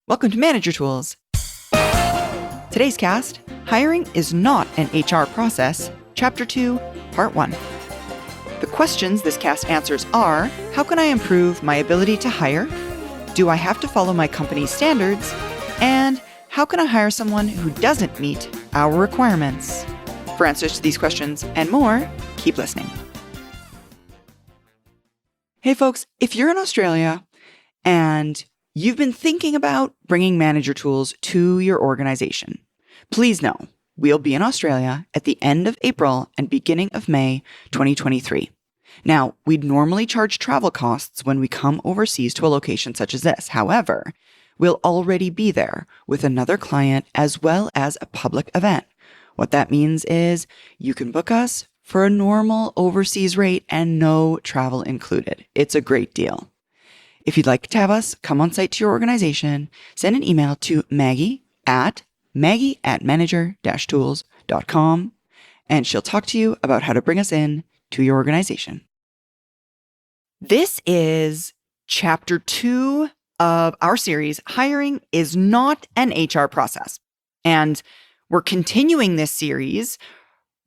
Welcome to Manager Tools. Today's cast, Hiring is Not an HR Process, Chapter 2, Part 1. The questions this cast answers are, how can I improve my ability to hire? Do I have to follow my company's standards? And how can I hire someone who doesn't meet our requirements? For answers to these questions and more, keep listening. Hey folks, if you're in Australia and you've been thinking about bringing Manager Tools to your organization, please know we'll be in Australia at the end of April and beginning of May 2023. Now, we'd normally charge travel costs when we come overseas to a location such as this. However, we'll already be there with another client as well as a public event. What that means is you can book us for a normal overseas rate and no travel included. It's a great deal. If you'd like to have us come on site to your organization, send an email to Maggie at manager-tools.com, and she'll talk to you about how to bring us in to your organization. This is Chapter 2 of our series, Hiring is Not an HR Process. And we're continuing this series,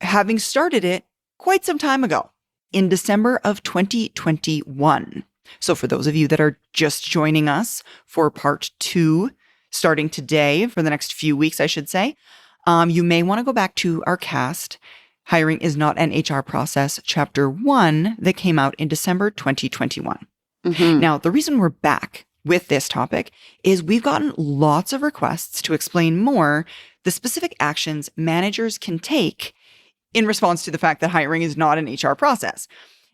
having started it quite some time ago, in December of 2021. So for those of you that are just joining us for Part 2, starting today, for the next few weeks, I should say, you may want to go back to our cast, Hiring is Not an HR Process, Chapter 1, that came out in December 2021. Mm-hmm. Now, the reason we're back with this topic is we've gotten lots of requests to explain more the specific actions managers can take in response to the fact that hiring is not an HR process.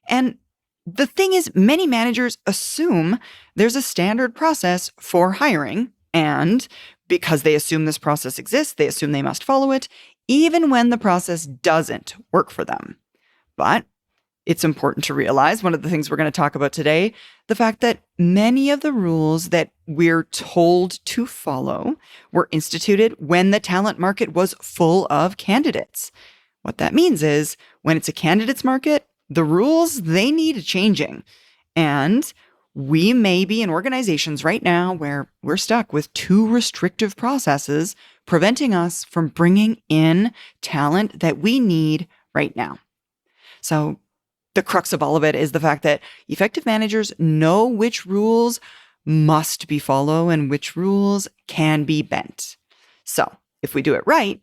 And the thing is, many managers assume there's a standard process for hiring, and because they assume this process exists, they assume they must follow it, even when the process doesn't work for them. But it's important to realize, one of the things we're going to talk about today, the fact that many of the rules that we're told to follow were instituted when the talent market was full of candidates. What that means is, when it's a candidates market, the rules, they need changing. And we may be in organizations right now where we're stuck with too restrictive processes preventing us from bringing in talent that we need right now. So the crux of all of it is the fact that effective managers know which rules must be followed and which rules can be bent. So if we do it right,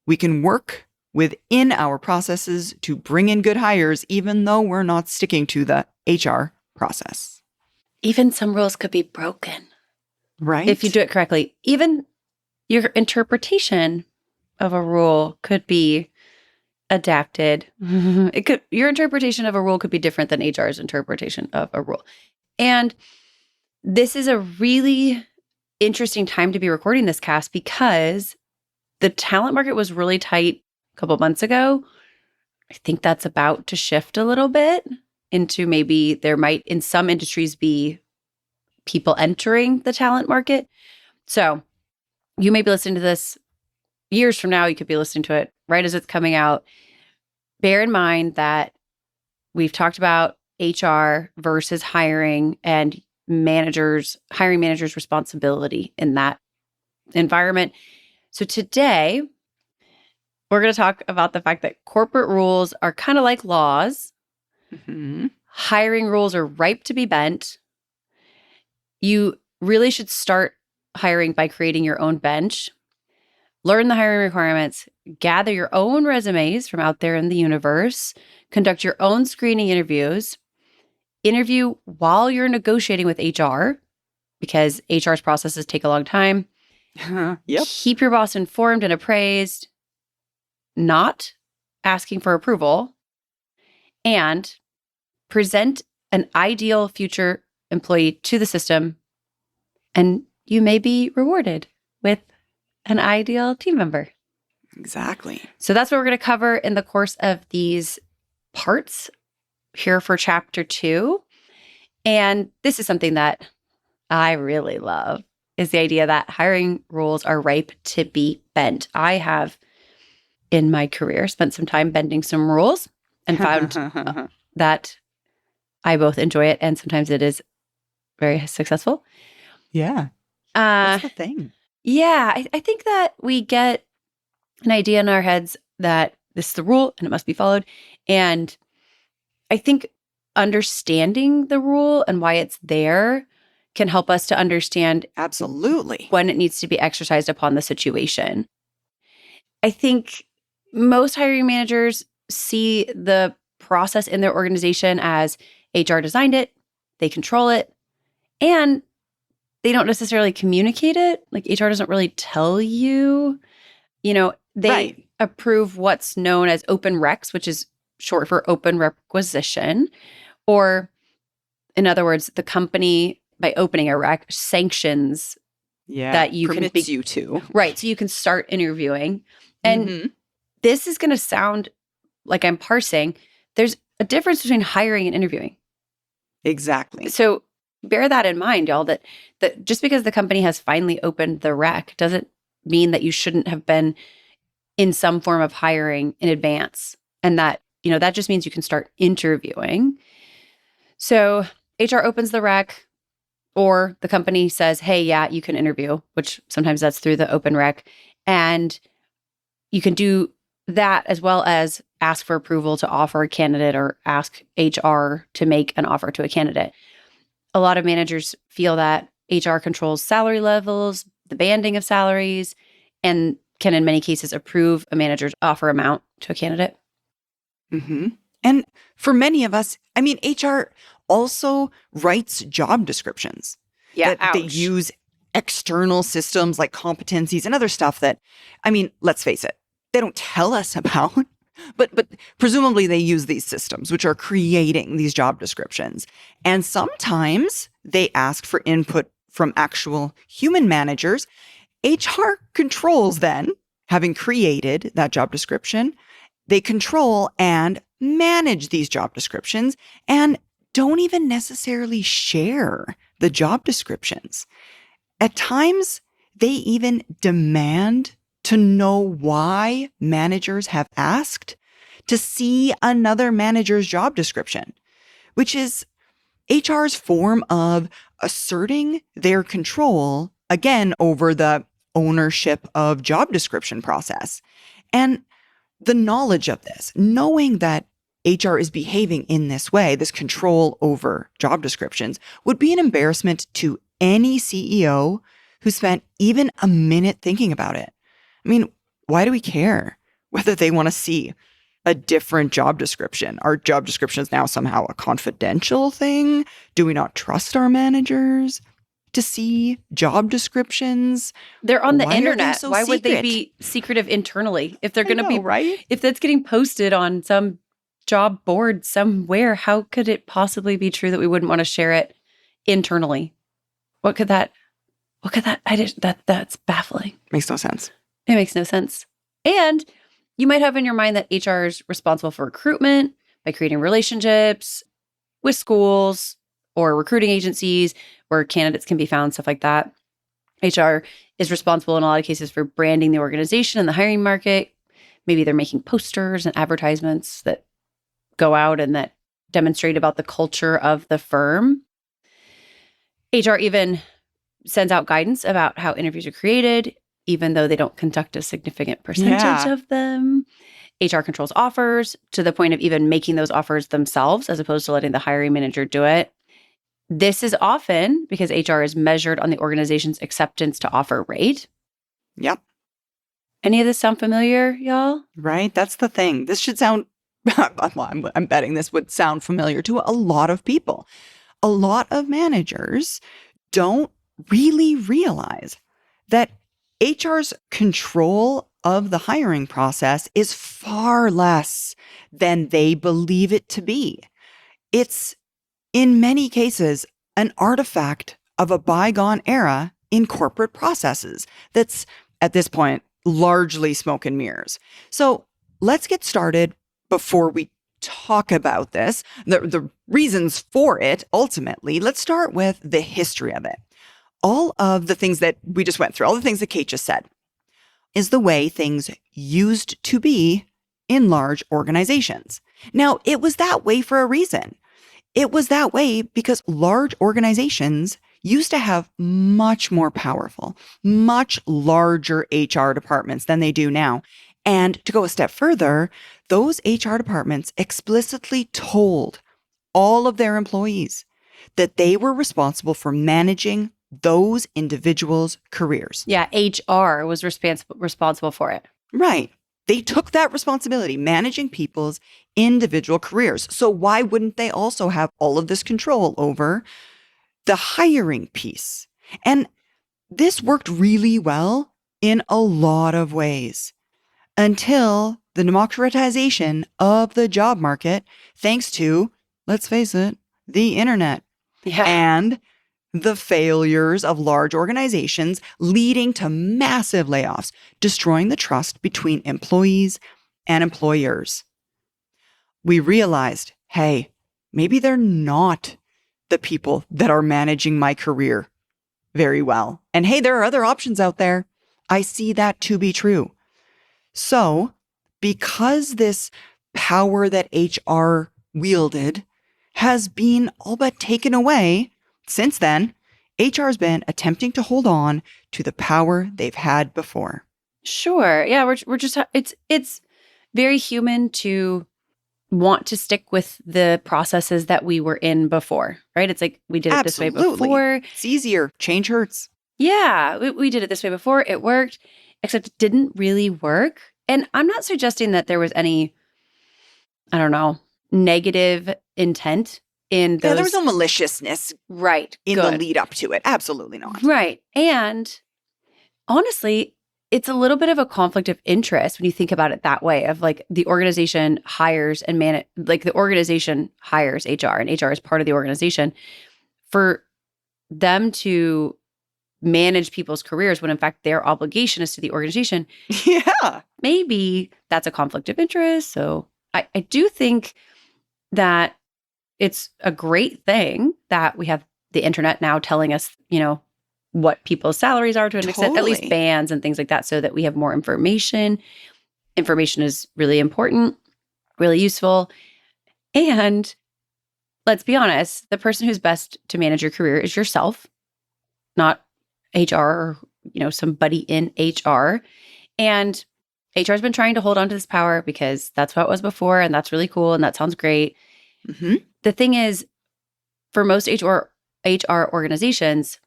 we can work within our processes to bring in good hires, even though we're not sticking to the HR process. Even some rules could be broken. Right. If you do it correctly. Even your interpretation of a rule could be adapted. Your interpretation of a rule could be different than HR's interpretation of a rule. And this is a really interesting time to be recording this cast because the talent market was really tight a couple months ago. I think that's about to shift a little bit into maybe there might in some industries be people entering the talent market. So you may be listening to this years from now. You could be listening to it right as it's coming out. Bear in mind that we've talked about HR versus hiring and hiring managers' responsibility in that environment. So today, we're going to talk about the fact that corporate rules are kind of like laws. Mm-hmm. Hiring rules are ripe to be bent. You really should start hiring by creating your own bench. Learn the hiring requirements. Gather your own resumes from out there in the universe. Conduct your own screening interviews. Interview while you're negotiating with HR, because HR's processes take a long time. Yep. Keep your boss informed and appraised. Not asking for approval, and present an ideal future employee to the system, and you may be rewarded with an ideal team member. Exactly. So that's what we're going to cover in the course of these parts here for Chapter 2. And this is something that I really love, is the idea that hiring rules are ripe to be bent. I have in my career spent some time bending some rules and found that I both enjoy it and sometimes it is very successful. Yeah. That's the thing. Yeah, I think that we get an idea in our heads that this is the rule and it must be followed. And I think understanding the rule and why it's there can help us to understand Absolutely. when it needs to be exercised upon the situation. I think most hiring managers see the process in their organization as HR designed it, they control it, and they don't necessarily communicate it. Like HR doesn't really tell you. They Right. approve what's known as open recs, which is short for open requisition. Or in other words, the company, by opening a rec, sanctions Yeah. that you can permits you to. right. So you can start interviewing. And Mhm. this is going to sound like I'm parsing. There's a difference between hiring and interviewing. Exactly. So bear that in mind, y'all, that just because the company has finally opened the rec doesn't mean that you shouldn't have been in some form of hiring in advance. And that just means you can start interviewing. So HR opens the rec, or the company says, hey, yeah, you can interview, which sometimes that's through the open rec. And you can do that as well as ask for approval to offer a candidate or ask HR to make an offer to a candidate. A lot of managers feel that HR controls salary levels, the banding of salaries, and can in many cases approve a manager's offer amount to a candidate. Mm-hmm. And for many of us, I mean, HR also writes job descriptions. Yeah, that they use external systems like competencies and other stuff that, I mean, let's face it, they don't tell us about. But presumably they use these systems, which are creating these job descriptions. And sometimes they ask for input from actual human managers. HR controls then, having created that job description, they control and manage these job descriptions and don't even necessarily share the job descriptions. At times, they even demand to know why managers have asked to see another manager's job description, which is HR's form of asserting their control, again, over the ownership of job description process. And the knowledge of this, knowing that HR is behaving in this way, this control over job descriptions, would be an embarrassment to any CEO who spent even a minute thinking about it. I mean, why do we care whether they want to see a different job description? Are job descriptions now somehow a confidential thing? Do we not trust our managers to see job descriptions? They're on the Why are they internet. so Why would they secret? be secretive internally? If they're I going to know, be, right? if that's getting posted on some job board somewhere, how could it possibly be true that we wouldn't want to share it internally? What could that, that's baffling. Makes no sense. It makes no sense. And you might have in your mind that HR is responsible for recruitment by creating relationships with schools or recruiting agencies where candidates can be found, stuff like that. HR is responsible in a lot of cases for branding the organization and the hiring market. Maybe they're making posters and advertisements that go out and that demonstrate about the culture of the firm. HR even sends out guidance about how interviews are created, even though they don't conduct a significant percentage of them. HR controls offers to the point of even making those offers themselves as opposed to letting the hiring manager do it. This is often because HR is measured on the organization's acceptance to offer rate. Yep. Any of this sound familiar, y'all? Right? That's the thing. This should sound, well, I'm betting this would sound familiar to a lot of people. A lot of managers don't really realize that HR's control of the hiring process is far less than they believe it to be. It's, in many cases, an artifact of a bygone era in corporate processes that's, at this point, largely smoke and mirrors. So let's get started before we talk about this, the reasons for it, ultimately. Let's start with the history of it. All of the things that we just went through, all the things that Kate just said, is the way things used to be in large organizations. Now, it was that way for a reason. It was that way because large organizations used to have much more powerful, much larger HR departments than they do now. And to go a step further, those HR departments explicitly told all of their employees that they were responsible for managing those individuals' careers. Yeah, HR was responsible for it. Right. They took that responsibility, managing people's individual careers. So why wouldn't they also have all of this control over the hiring piece? And this worked really well in a lot of ways until the democratization of the job market, thanks to, let's face it, the internet. Yeah. And the failures of large organizations leading to massive layoffs, destroying the trust between employees and employers. We realized, hey, maybe they're not the people that are managing my career very well. And hey, there are other options out there. I see that to be true. So, because this power that HR wielded has been all but taken away, since then, HR has been attempting to hold on to the power they've had before. Sure. Yeah, we're just it's very human to want to stick with the processes that we were in before, right? It's like we did it this way before. It's easier. Change hurts. Yeah, we did it this way before. It worked, except it didn't really work. And I'm not suggesting that there was any, I don't know, negative intent in those. Yeah, there was no maliciousness right in the lead up to it. Absolutely not. Right. And honestly, it's a little bit of a conflict of interest when you think about it that way, of like the organization hires and like the organization hires HR and HR is part of the organization for them to manage people's careers when in fact their obligation is to the organization. Yeah. Maybe that's a conflict of interest. So I do think that it's a great thing that we have the internet now telling us, what people's salaries are to an extent, at least bands and things like that, so that we have more information. Information is really important, really useful. And let's be honest, the person who's best to manage your career is yourself, not HR or, somebody in HR. And HR has been trying to hold on to this power because that's what it was before. And that's really cool. And that sounds great. Mm-hmm. The thing is, for most HR organizations,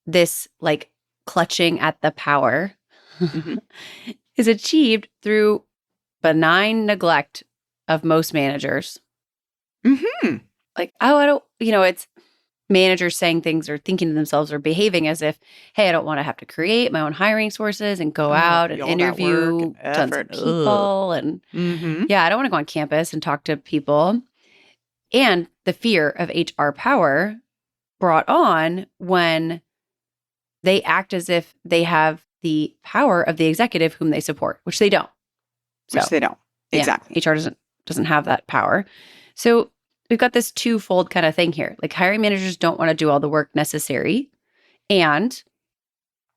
this like clutching at the power mm-hmm. is achieved through benign neglect of most managers. Mm-hmm. Like, I don't, it's managers saying things or thinking to themselves or behaving as if, hey, I don't want to have to create my own hiring sources and go out and interview tons of people. And yeah, I don't want to go on campus and talk to people. And the fear of HR power brought on when they act as if they have the power of the executive whom they support, which they don't. Which they don't. Exactly. Yeah, HR doesn't have that power. So we've got this twofold kind of thing here. Like hiring managers don't want to do all the work necessary. And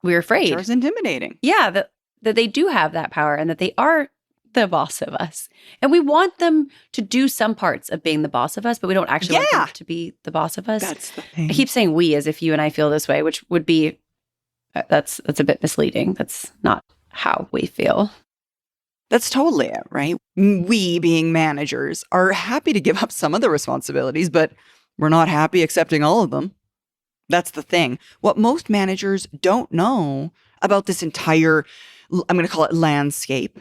we're afraid. HR is intimidating. Yeah, that they do have that power and that they are the boss of us. And we want them to do some parts of being the boss of us, but we don't actually want them to be the boss of us. That's the thing. I keep saying we as if you and I feel this way, which would be, that's a bit misleading. That's not how we feel. That's totally it, right? We, being managers, are happy to give up some of the responsibilities, but we're not happy accepting all of them. That's the thing. What most managers don't know about this entire, I'm going to call it landscape,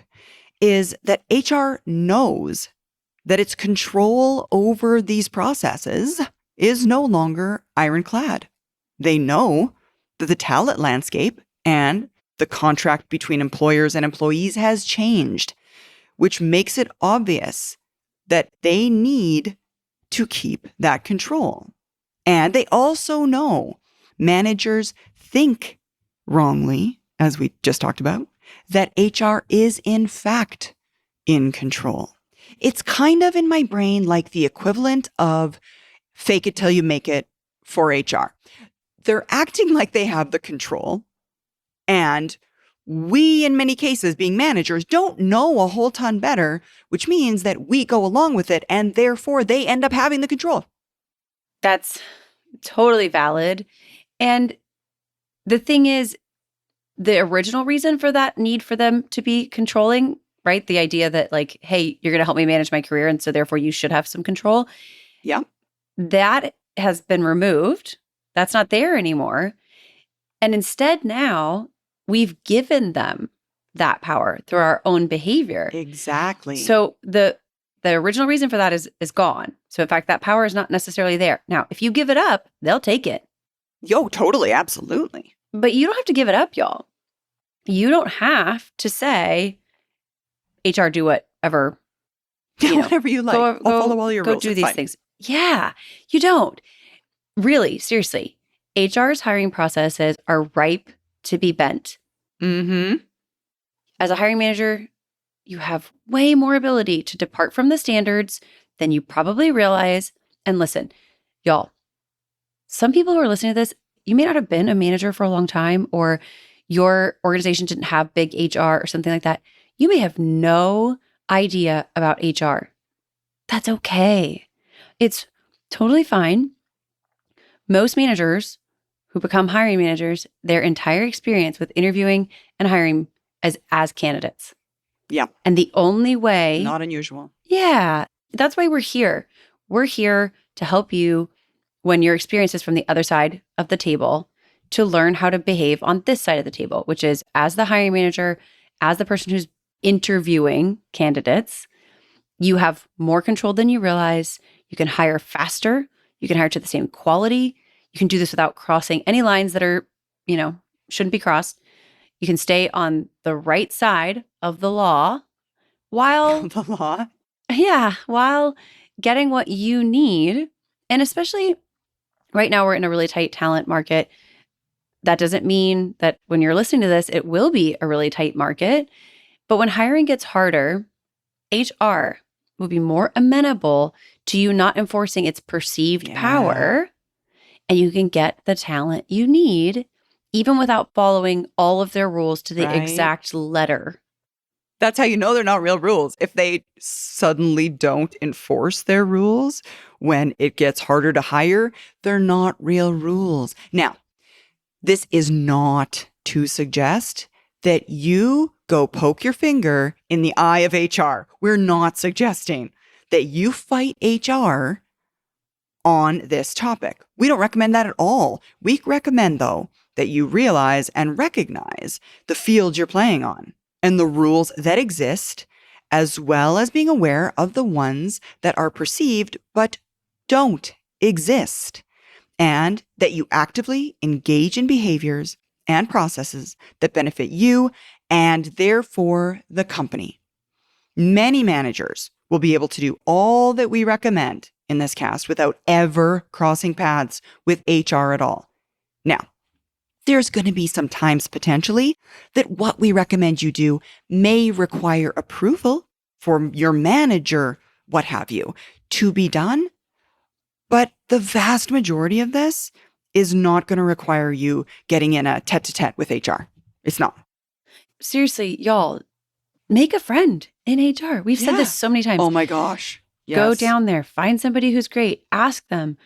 is that HR knows that its control over these processes is no longer ironclad. They know that the talent landscape and the contract between employers and employees has changed, which makes it obvious that they need to keep that control. And they also know managers think wrongly, as we just talked about, that HR is in fact in control. It's kind of in my brain like the equivalent of fake it till you make it for HR. They're acting like they have the control. And we, in many cases, being managers, don't know a whole ton better, which means that we go along with it and therefore they end up having the control. That's totally valid. And the thing is, the original reason for that need for them to be controlling, right? The idea that like, hey, you're going to help me manage my career, and so therefore you should have some control. Yeah. That has been removed. That's not there anymore. And instead now we've given them that power through our own behavior. Exactly. So the original reason for that is gone. So in fact, that power is not necessarily there. Now, if you give it up, they'll take it. Yo, totally. Absolutely. But you don't have to give it up, y'all. You don't have to say, HR, do whatever. Yeah, You know, whatever you like. I'll follow all your go rules. do It's these fine. things. Yeah, you don't. Really, seriously. HR's hiring processes are ripe to be bent. Mm-hmm. As a hiring manager, you have way more ability to depart from the standards than you probably realize. And listen, y'all, some people who are listening to this, you may not have been a manager for a long time, or your organization didn't have big HR or something like that. You may have no idea about HR. That's okay. It's totally fine. Most managers who become hiring managers, their entire experience with interviewing and hiring as candidates. Yeah. And the only way, Not unusual. yeah, that's why we're here. We're here to help you when your experience is from the other side of the table to learn how to behave on this side of the table, which is as the hiring manager, as the person who's interviewing candidates, you have more control than you realize. You can hire faster. You can hire to the same quality. You can do this without crossing any lines that are, shouldn't be crossed. You can stay on the right side of the law while The law. while getting what you need. And especially right now, we're in a really tight talent market. That doesn't mean that when you're listening to this, it will be a really tight market. But when hiring gets harder, HR will be more amenable to you not enforcing its perceived power, and you can get the talent you need, even without following all of their rules to the exact letter. That's how you know they're not real rules. If they suddenly don't enforce their rules when it gets harder to hire, they're not real rules. Now, this is not to suggest that you go poke your finger in the eye of HR. We're not suggesting that you fight HR on this topic. We don't recommend that at all. We recommend, though, that you realize and recognize the field you're playing on and the rules that exist, as well as being aware of the ones that are perceived but don't exist, and that you actively engage in behaviors and processes that benefit you and therefore the company. Many managers will be able to do all that we recommend in this cast without ever crossing paths with HR at all. Now, there's going to be some times potentially that what we recommend you do may require approval for your manager, what have you, to be done. But the vast majority of this is not going to require you getting in a tete-a-tete with HR. It's not. Seriously, y'all, make a friend in HR. We've said this so many times. Oh my gosh. Yes. Go down there, find somebody who's great, ask them,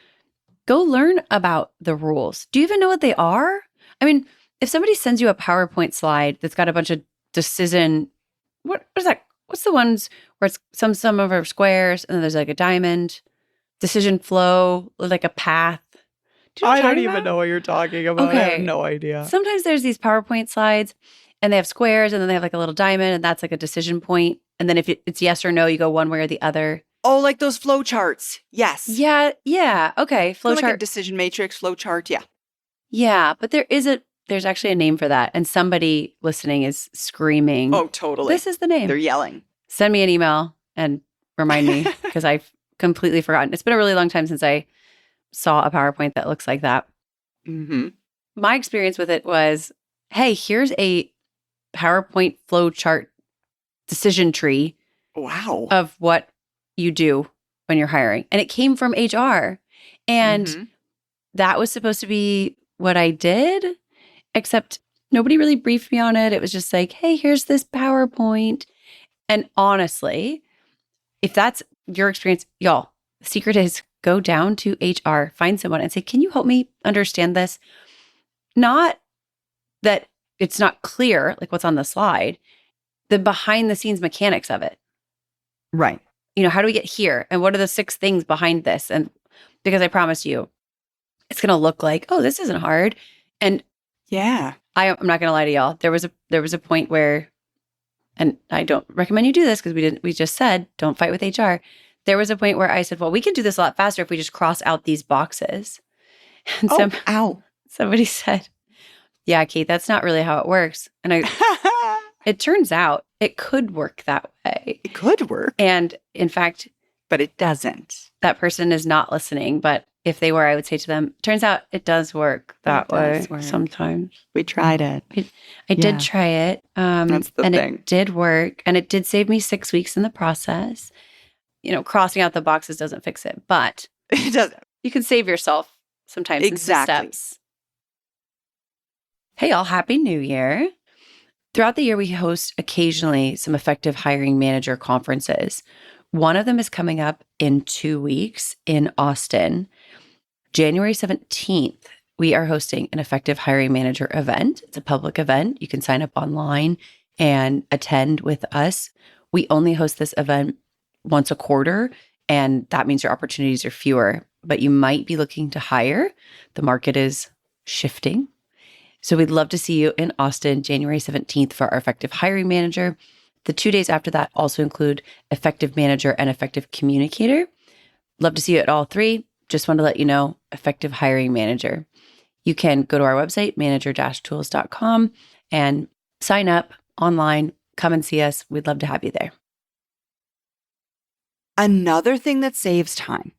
go learn about the rules. Do you even know what they are? I mean, if somebody sends you a PowerPoint slide that's got a bunch of decision, what is that? What's the ones where it's some of our squares and then there's like a diamond, decision flow, like a path. Do you know what I'm I don't talking even about? know what you're talking about. I Okay. have no idea. Sometimes there's these PowerPoint slides and they have squares and then they have like a little diamond and that's like a decision point. And then if it's yes or no, you go one way or the other. Oh, like those flow charts. Yes. Yeah. Okay. Flow Like a chart. decision matrix flow chart. Yeah. Yeah, but there's actually a name for that. And somebody listening is screaming, Oh, totally. this is the name. They're yelling. Send me an email and remind me because I've completely forgotten. It's been a really long time since I saw a PowerPoint that looks like that. Mm-hmm. My experience with it was, hey, here's a PowerPoint flow chart decision tree Wow. of what you do when you're hiring. And it came from HR. And Mhm. that was supposed to be what I did, except nobody really briefed me on it. It was just like, hey, here's this PowerPoint. And honestly, if that's your experience, y'all, the secret is go down to HR, find someone and say, can you help me understand this? not that it's not clear, like what's on the slide, the behind the scenes mechanics of it. Right. How do we get here? And what are the 6 things behind this? And because I promise you, it's going to look like, oh, this isn't hard. And yeah, I'm not going to lie to y'all. There was a point where, and I don't recommend you do this because we just said, don't fight with HR. There was a point where I said, well, we can do this a lot faster if we just cross out these boxes. And somebody said, yeah, Kate, that's not really how it works. And it turns out it could work that way. It could work. And in fact, but it doesn't. That person is not listening. But if they were, I would say to them, turns out it does work that way sometimes. We tried it. I did try it. That's the and thing. It did work. And it did save me 6 weeks in the process. Crossing out the boxes doesn't fix it. But it doesn't. You can save yourself sometimes exactly. in some steps. Hey, all, Happy New Year. Throughout the year, we host occasionally some effective hiring manager conferences. One of them is coming up in 2 weeks in Austin. January 17th, we are hosting an effective hiring manager event. It's a public event. You can sign up online and attend with us. We only host this event once a quarter, and that means your opportunities are fewer, but you might be looking to hire. The market is shifting. So we'd love to see you in Austin, January 17th for our effective hiring manager. The 2 days after that also include effective manager and effective communicator. Love to see you at all 3. Just want to let you know, effective hiring manager. You can go to our website, manager-tools.com, and sign up online. Come and see us. We'd love to have you there. Another thing that saves time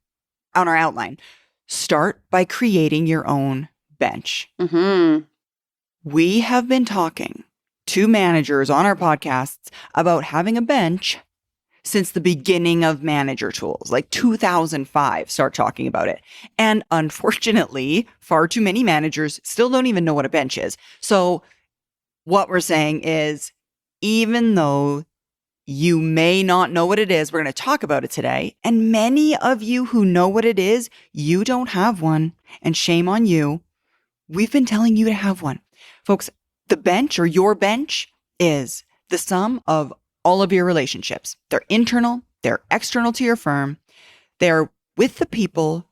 on our outline, start by creating your own bench. Mm-hmm. We have been talking to managers on our podcasts about having a bench since the beginning of Manager Tools, like 2005, start talking about it. And unfortunately, far too many managers still don't even know what a bench is. So what we're saying is, even though you may not know what it is, we're going to talk about it today. And many of you who know what it is, you don't have one. And shame on you. We've been telling you to have one. Folks, the bench or your bench is the sum of all of your relationships. They're internal, they're external to your firm. They're with the people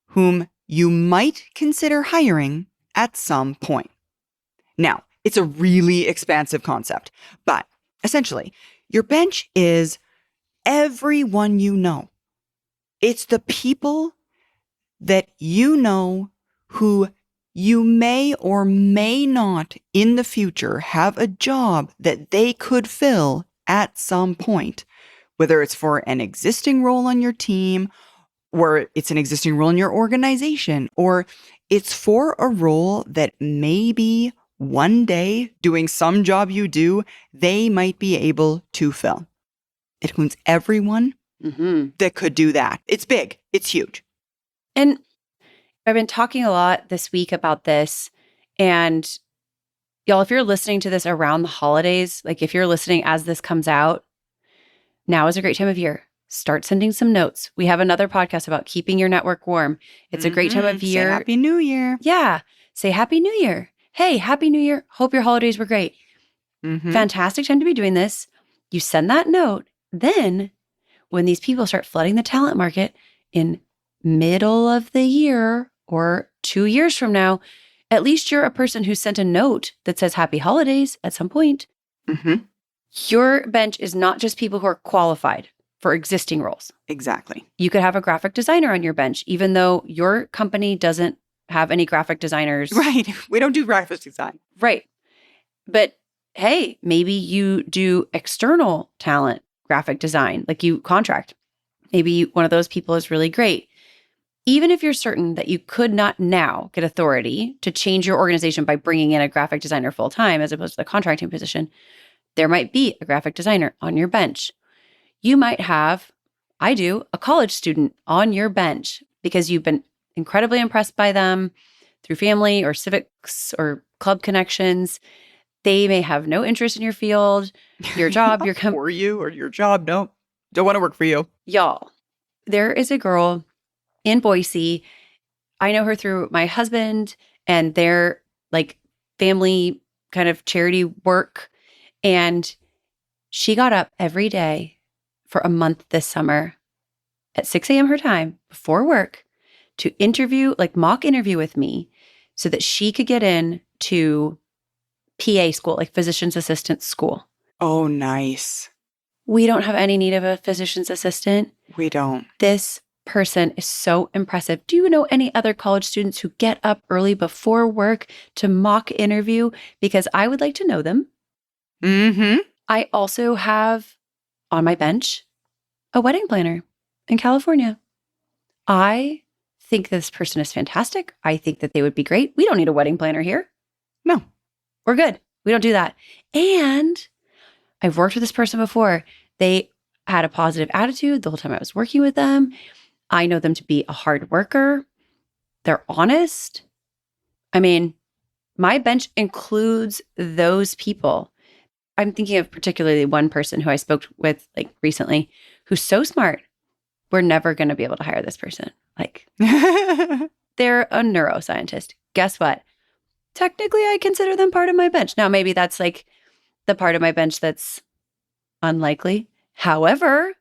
whom you might consider hiring at some point. Now, it's a really expansive concept, but essentially, your bench is everyone you know. It's the people that you know who you may or may not in the future have a job that they could fill at some point, whether it's for an existing role on your team, or it's an existing role in your organization, or it's for a role that maybe one day doing some job you do, they might be able to fill. It includes everyone that could do that. It's big. It's huge. And I've been talking a lot this week about this. And y'all, if you're listening to this around the holidays, like if you're listening as this comes out, now is a great time of year. Start sending some notes. We have another podcast about keeping your network warm. It's a great time of year. Say Happy New Year. Yeah. Say Happy New Year. Hey, Happy New Year. Hope your holidays were great. Fantastic time to be doing this. You send that note. Then when these people start flooding the talent market in middle of the year or 2 years from now, at least you're a person who sent a note that says Happy Holidays at some point. Your bench is not just people who are qualified for existing roles. Exactly. You could have a graphic designer on your bench, even though your company doesn't have any graphic designers. Right. We don't do graphic design. Right. But hey, maybe you do external talent graphic design, like you contract. Maybe one of those people is really great. Even if you're certain that you could not now get authority to change your organization by bringing in a graphic designer full time as opposed to the contracting position, there might be a graphic designer on your bench. You might have, I do, a college student on your bench because you've been incredibly impressed by them through family or civics or club connections. They may have no interest in your field, your job, your or you or your job. No, don't want to work for you. Y'all, there is a girl in Boise. I know her through my husband, and they're like family kind of charity work. And she got up every day for a month this summer at 6 a.m. her time before work to interview, like mock interview with me so that she could get in to PA school, like physician's assistant school. Oh, nice. We don't have any need of a physician's assistant. We don't. This person is so impressive. Do you know any other college students who get up early before work to mock interview? Because I would like to know them. Mm-hmm. I also have on my bench a wedding planner in California. I think this person is fantastic. I think that they would be great. We don't need a wedding planner here. No. We're good. We don't do that. And I've worked with this person before. They had a positive attitude the whole time I was working with them. I know them to be a hard worker. They're honest. I mean, my bench includes those people. I'm thinking of particularly one person who I spoke with like recently who's so smart. We're never going to be able to hire this person. Like, they're a neuroscientist. Guess what? Technically, I consider them part of my bench. Now, maybe that's like the part of my bench that's unlikely. However,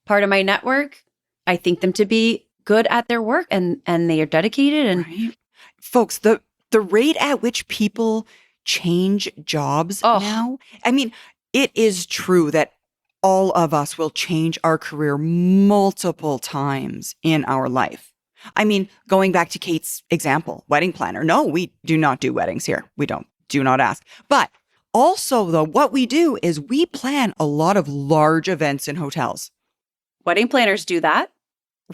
part of my network, I think them to be good at their work and they are dedicated. And right. Folks, the rate at which people change jobs now, I mean, it is true that all of us will change our career multiple times in our life. I mean, going back to Kate's example, wedding planner. No, we do not do weddings here. We don't. Do not ask. But also, though, what we do is we plan a lot of large events in hotels. Wedding planners do that.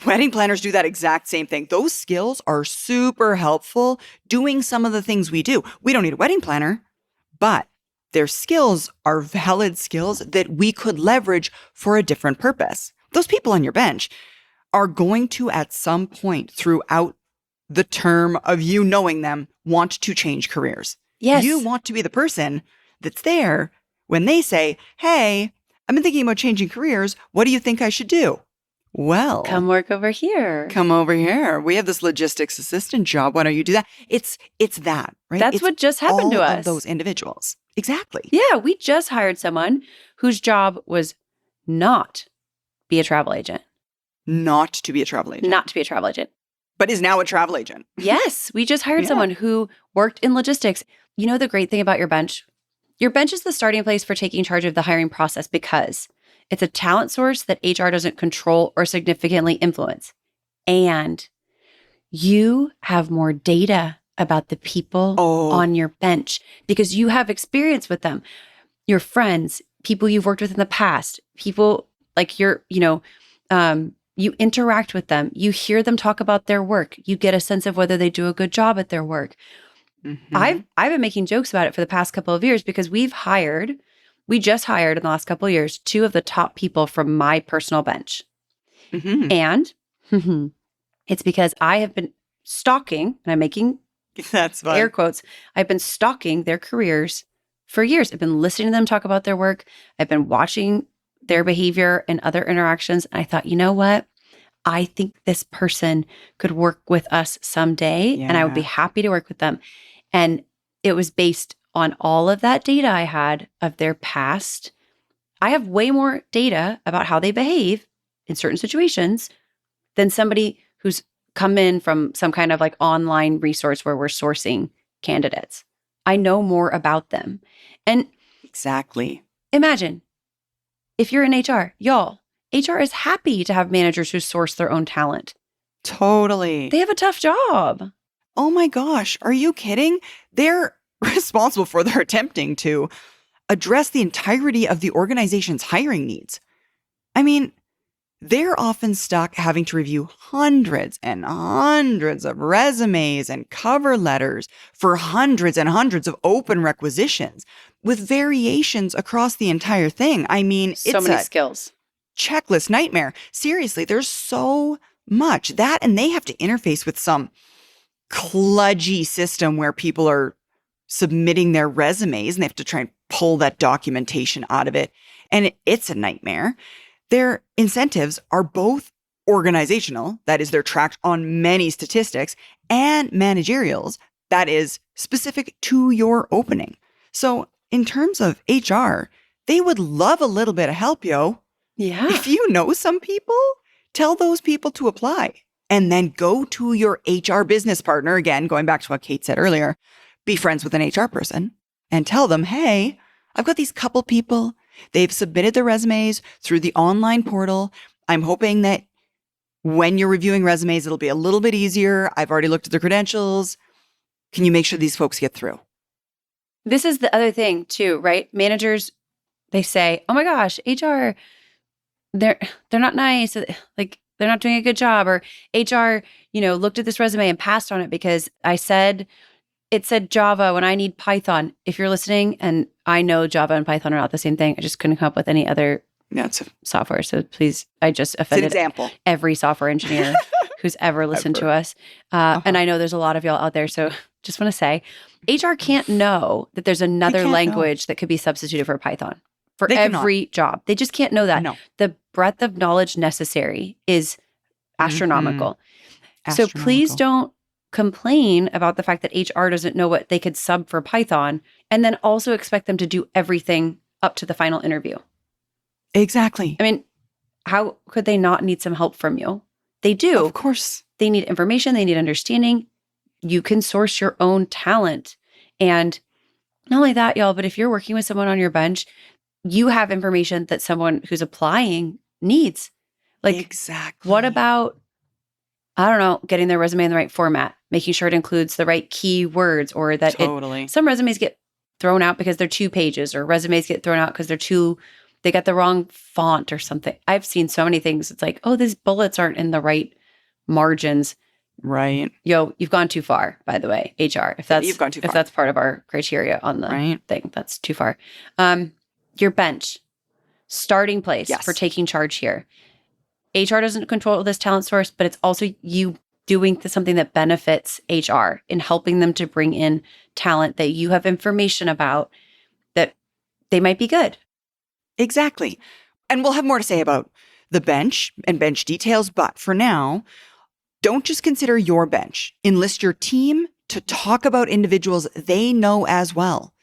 Wedding planners do that exact same thing. Those skills are super helpful doing some of the things we do. We don't need a wedding planner, but their skills are valid skills that we could leverage for a different purpose. Those people on your bench are going to, at some point throughout the term of you knowing them, want to change careers. Yes. You want to be the person that's there when they say, hey, I've been thinking about changing careers. What do you think I should do? Well, come work over here. Come over here. We have this logistics assistant job. Why don't you do that? It's that, right? That's what just happened to us. Of those individuals. Exactly. Yeah, we just hired someone whose job was not be a travel agent. Not to be a travel agent. Not to be a travel agent. But is now a travel agent. Yes, we just hired someone who worked in logistics. You know the great thing about your bench? Your bench is the starting place for taking charge of the hiring process because it's a talent source that HR doesn't control or significantly influence. And you have more data about the people on your bench because you have experience with them. Your friends, people you've worked with in the past, people like you interact with them. You hear them talk about their work. You get a sense of whether they do a good job at their work. Mm-hmm. I've been making jokes about it for the past couple of years because we just hired in the last couple of years 2 of the top people from my personal bench. Mm-hmm. And it's because I have been stalking, and I'm making that's fun. Air quotes, I've been stalking their careers for years. I've been listening to them talk about their work. I've been watching their behavior and other interactions. And I thought, you know what? I think this person could work with us someday, and I would be happy to work with them. And it was based on all of that data I had of their past. I have way more data about how they behave in certain situations than somebody who's come in from some kind of like online resource where we're sourcing candidates. I know more about them. And exactly. Imagine if you're in HR, y'all, HR is happy to have managers who source their own talent. Totally. They have a tough job. Oh my gosh. Are you kidding? They're responsible for their attempting to address the entirety of the organization's hiring needs. I mean, they're often stuck having to review hundreds and hundreds of resumes and cover letters for hundreds and hundreds of open requisitions with variations across the entire thing. I mean, so it's many a skills. Checklist nightmare. Seriously, there's so much that, and they have to interface with some kludgy system where people are submitting their resumes and they have to try and pull that documentation out of it. And it's a nightmare. Their incentives are both organizational, that is, they're tracked on many statistics, and managerials, that is, specific to your opening. So in terms of HR, they would love a little bit of help, yo. Yeah. If you know some people, tell those people to apply and then go to your HR business partner. Again, going back to what Kate said earlier, be friends with an HR person and tell them, hey, I've got these couple people. They've submitted their resumes through the online portal. I'm hoping that when you're reviewing resumes, it'll be a little bit easier. I've already looked at the credentials. Can you make sure these folks get through? This is the other thing too, right? Managers, they say, oh my gosh, HR, they're not nice. Like they're not doing a good job. Or HR, looked at this resume and passed on it because it said Java when I need Python. If you're listening, and I know Java and Python are not the same thing. I just couldn't come up with any other software. So please, I just offended every software engineer who's ever listened to us. And I know there's a lot of y'all out there. So just want to say, HR can't know that there's another language that could be substituted for Python for every job. They just can't know that. No. The breadth of knowledge necessary is astronomical. So please don't complain about the fact that HR doesn't know what they could sub for Python and then also expect them to do everything up to the final interview. Exactly. I mean, how could they not need some help from you? They do. Of course. They need information. They need understanding. You can source your own talent. And not only that, y'all, but if you're working with someone on your bench, you have information that someone who's applying needs. Like, exactly. What about, I don't know, getting their resume in the right format, making sure it includes the right keywords, or that some resumes get thrown out because they're 2 pages, or resumes get thrown out because they got the wrong font or something. I've seen so many things. It's like, oh, these bullets aren't in the right margins. Right. Yo, you've gone too far, by the way, HR. You've gone too far. If that's part of our criteria on the thing, that's too far. Your bench, starting place for taking charge here. HR doesn't control this talent source, but it's also you doing something that benefits HR in helping them to bring in talent that you have information about that they might be good. Exactly. And we'll have more to say about the bench and bench details. But for now, don't just consider your bench. Enlist your team to talk about individuals they know as well,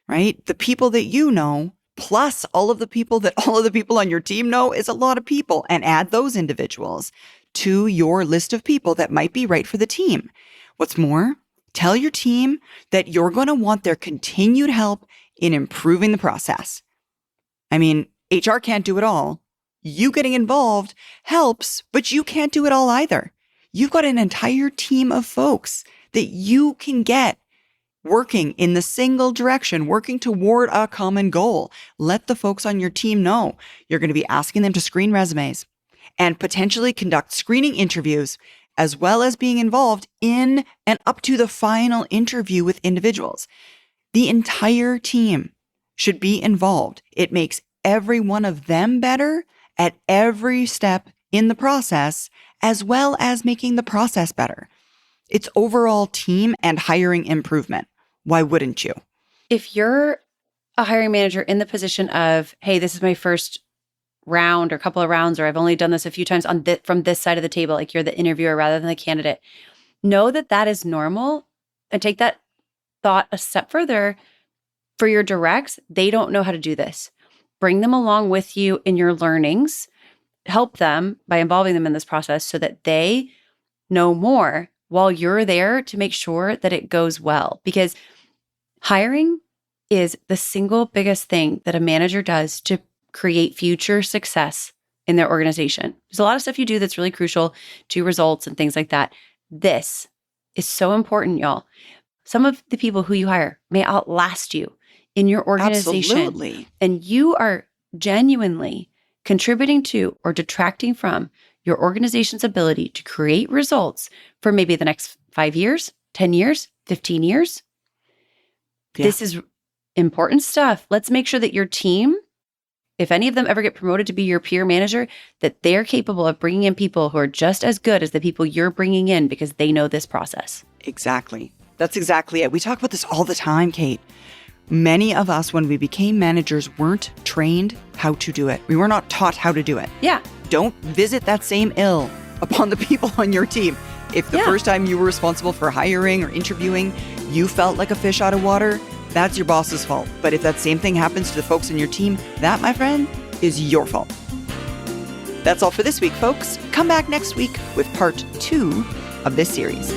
right? The people that you know, plus all of the people that all of the people on your team know is a lot of people. And add those individuals to your list of people that might be right for the team. What's more, tell your team that you're going to want their continued help in improving the process. I mean, HR can't do it all. You getting involved helps, but you can't do it all either. You've got an entire team of folks that you can get working in the single direction, working toward a common goal. Let the folks on your team know you're going to be asking them to screen resumes and potentially conduct screening interviews, as well as being involved in and up to the final interview with individuals. The entire team should be involved. It makes every one of them better at every step in the process, as well as making the process better. It's overall team and hiring improvement. Why wouldn't you? If you're a hiring manager in the position of, hey, this is my first round or couple of rounds, or I've only done this a few times from this side of the table, like you're the interviewer rather than the candidate, know that that is normal, and take that thought a step further. For your directs, they don't know how to do this. Bring them along with you in your learnings. Help them by involving them in this process so that they know more while you're there to make sure that it goes well. Because hiring is the single biggest thing that a manager does to create future success in their organization. There's a lot of stuff you do that's really crucial to results and things like that. This is so important, y'all. Some of the people who you hire may outlast you in your organization. Absolutely. And you are genuinely contributing to or detracting from your organization's ability to create results for maybe the next 5 years, 10 years, 15 years. Yeah. This is important stuff. Let's make sure that your team, if any of them ever get promoted to be your peer manager, that they're capable of bringing in people who are just as good as the people you're bringing in because they know this process. Exactly. That's exactly it. We talk about this all the time, Kate. Many of us, when we became managers, weren't trained how to do it. We were not taught how to do it. Yeah. Don't visit that same ill upon the people on your team. If the first time you were responsible for hiring or interviewing, you felt like a fish out of water, that's your boss's fault. But if that same thing happens to the folks in your team, that, my friend, is your fault. That's all for this week, folks. Come back next week with part 2 of this series.